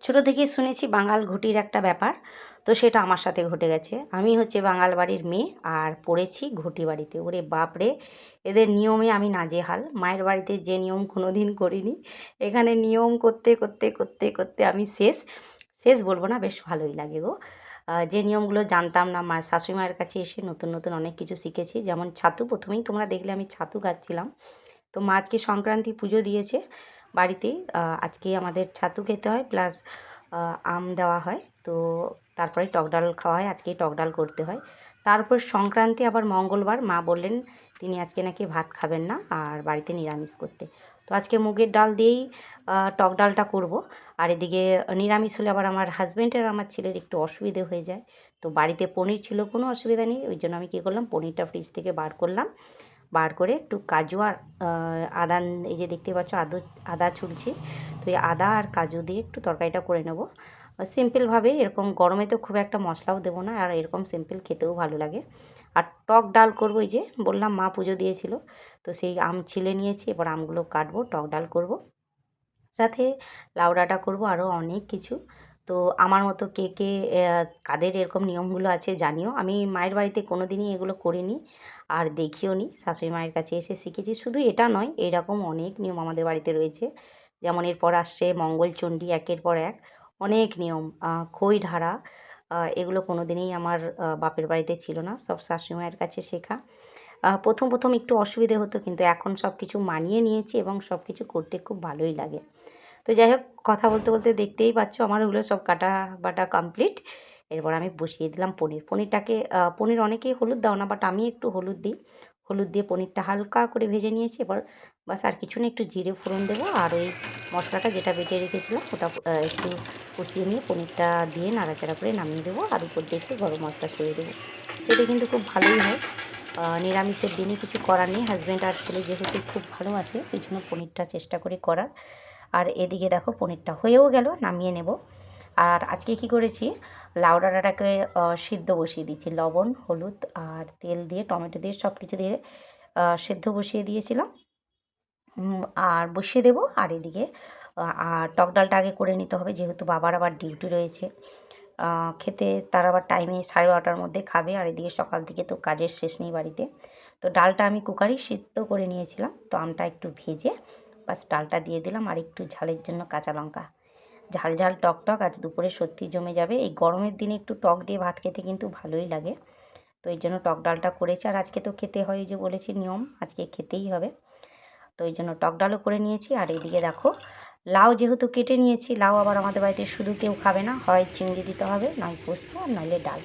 ছোটো থেকেই শুনেছি বাঙাল ঘটির একটা ব্যাপার, তো সেটা আমার সাথে ঘটে গেছে। আমি হচ্ছে বাঙাল বাড়ির মেয়ে আর পড়েছি ঘটি বাড়িতে। ওরে বাপরে, এদের নিয়মে আমি নাজেহাল। মায়ের বাড়িতে যে নিয়ম কোনো দিন করিনি, এখানে নিয়ম করতে করতে করতে করতে আমি শেষ। শেষ বলবো না, বেশ ভালোই লাগে গো। যে নিয়মগুলো জানতাম না, মা শাশুড়ি মায়ের কাছে এসে নতুন নতুন অনেক কিছু শিখেছি। যেমন ছাতু, প্রথমেই তোমরা দেখলে আমি ছাতু খাচ্ছিলাম। তো মা আজকে সংক্রান্তি পুজো দিয়েছে বাড়িতেই। আজকে আমাদের ছাতু খেতে হয়, প্লাস আম দেওয়া হয়। তো তারপরে টক ডাল খাওয়া হয়, আজকেই টক ডাল করতে হয়। তারপর সংক্রান্তি আবার মঙ্গলবার, মা বললেন তিনি আজকে নাকি ভাত খাবেন না আর বাড়িতে নিরামিষ করতে। তো আজকে মুগের ডাল দিয়েই টক ডালটা করব। আর এদিকে নিরামিষ হলে আবার আমার হাজব্যান্ডের আর আমার ছেলের একটু অসুবিধে হয়ে যায়। তো বাড়িতে পনির ছিল, কোনো অসুবিধা নেই। ওই জন্য আমি কী করলাম, পনিরটা ফ্রিজ থেকে বার করলাম। বার করে একটু কাজু আর আদা, এই যে দেখতে পাচ্ছ আদা ছুলছি। তো এই আদা আর কাজু দিয়ে একটু তরকারিটা করে নেব সিম্পলভাবে। এরকম গরমে তো খুব একটা মশলাও দেবো না, আর এরকম সিম্পল খেতেও ভালো লাগে। আর টক ডাল করবো, এই যে বললাম মা পুজো দিয়েছিল, তো সেই আম ছিলে নিয়েছি। এবার আমগুলো কাটবো, টক ডাল করব, সাথে লাউ ডাঁটা করবো, আরও অনেক কিছু। তো আমার মতো কে কে কাদের এরকম নিয়মগুলো আছে জানিও। আমি মায়ের বাড়িতে কোনো দিনই এগুলো করিনি আর দেখিও নি, শাশুড়ি মায়ের কাছে এসে শিখেছি। শুধু এটা নয়, এরকম অনেক নিয়ম আমাদের বাড়িতে রয়েছে। যেমন এরপর আসছে মঙ্গলচণ্ডী, একের পর এক অনেক নিয়ম। খই ঢাড়া, এগুলো কোনো দিনই আমার বাপের বাড়িতে ছিল না, সব শাশুড়ি মায়ের কাছে শেখা। প্রথম প্রথম একটু অসুবিধে হতো, কিন্তু এখন সব কিছু মানিয়ে নিয়েছি এবং সব কিছু করতে খুব ভালোই লাগে। তো যাই হোক, কথা বলতে বলতে দেখতেই পাচ্ছ আমার ওগুলো সব কাটা বাটা কমপ্লিট। এরপর আমি বসিয়ে দিলাম পনিরটাকে। পনির অনেকেই হলুদ দাও না, বাট আমি একটু হলুদ দিই। হলুদ দিয়ে পনিরটা হালকা করে ভেজে নিয়েছি। এবার বাস আর কিছু না, একটু জিরে ফোড়ন দেবো আর ওই মশলাটা যেটা বেটে রেখেছিলাম ওটা একটু কষিয়ে নিয়ে পনিরটা দিয়ে নাড়াচাড়া করে নামিয়ে দেবো, আর উপর দিয়ে একটু গরম মশলা ছড়িয়ে দেবো। এটা কিন্তু খুব ভালোই হয়। নিরামিষের দিনে কিছু করার নেই, হাজব্যান্ড আর ছেলে যেহেতু খুব ভালোবাসে, ওই জন্য পনিরটা চেষ্টা করি করার। আর এদিকে দেখো পনিরটা হয়েও গেল, নামিয়ে নেব। আর আজকে কি করেছি, লাউ ডাঁটাটাকে সিদ্ধ বসিয়ে দিচ্ছি। লবণ, হলুদ আর তেল দিয়ে, টমেটো দিয়ে, সব কিছু দিয়ে সেদ্ধ বসিয়ে দিয়েছিলাম। আর বসিয়ে দেবো। আর এদিকে আর টক ডালটা আগে করে নিতে হবে, যেহেতু বাবার আবার ডিউটি রয়েছে। খেতে তার আবার টাইমে 12:30টার মধ্যে খাবে। আর এদিকে সকাল থেকে তো কাজের শেষ নেই বাড়িতে। তো ডালটা আমি কুকারেই সিদ্ধ করে নিয়েছিলাম। তো আমটা একটু ভেজে বাস ডালটা দিয়ে দিলাম, আর একটু ঝালের জন্য কাঁচা লঙ্কা। ঝাল ঝাল টক টক আজ দুপুরে সত্যি জমে যাবে। এই গরমের দিনে একটু টক দিয়ে ভাত খেতে কিন্তু ভালোই লাগে। তো এই জন্য টক ডালটা করেছি। আর আজকে তো খেতে হয়, যে বলেছি নিয়ম, আজকে খেতেই হবে। তো এই জন্য টক ডালও করে নিয়েছি। আর এদিকে দেখো, লাউ যেহেতু কেটে নিয়েছি, লাউ আবার আমাদের বাড়িতে শুধু কেউ খাবে না, হয় চিংড়ি দিতে হবে, নয় পোস্ত, আর নইলে ডাল।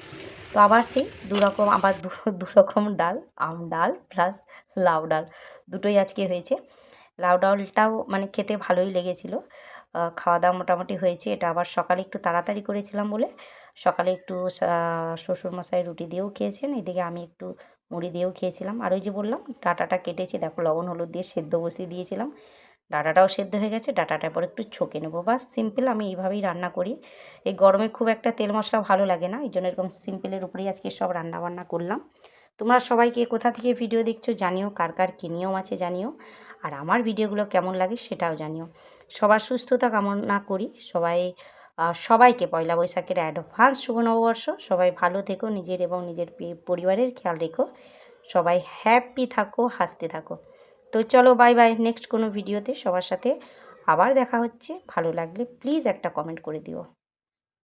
তো আবার সেই দুরকম, আবার দুরকম ডাল, আম ডাল প্লাস লাউ ডাল, দুটোই আজকে হয়েছে। লাউ ডালটাও মানে খেতে ভালোই লেগেছিলো। খাওয়া দাওয়া মোটামুটি হয়েছে। এটা আবার সকালে একটু তাড়াতাড়ি করেছিলাম বলে, সকালে একটু শ্বশুরমশাই রুটি দিয়েও খেয়েছেন, এদিকে আমি একটু মুড়ি দিয়েও খেয়েছিলাম। আর ওই যে বললাম ডাঁটাটা কেটেছি, দেখো লবণ হলুদ দিয়ে সেদ্ধ বসিয়ে দিয়েছিলাম। ডাঁটাটাও সেদ্ধ হয়ে গেছে, ডাঁটাটার পর একটু ছকে নেবো, বাস সিম্পল। আমি এইভাবেই রান্না করি। এই গরমে খুব একটা তেল মশলা ভালো লাগে না, এই জন্য এরকম সিম্পলের উপরেই আজকে সব রান্নাবান্না করলাম। তোমরা সবাইকে কোথা থেকে ভিডিও দেখছো জানিও, কার কার কী নিয়ম আছে জানিও, আর আমার ভিডিওগুলো কেমন লাগে সেটাও জানিও। সবার সুস্থতা কামনা করি। সবাইকে পয়লা বৈশাখের অ্যাডভান্স শুভ নববর্ষ। সবাই ভালো থেকো, নিজের এবং নিজের পরিবারের খেয়াল রেখো। সবাই হ্যাপি থাকো, হাসতে থাকো। তো চলো, বাই বাই। নেক্সট কোনো ভিডিওতে সবার সাথে আবার দেখা হচ্ছে। ভালো লাগলে প্লিজ একটা কমেন্ট করে দিও।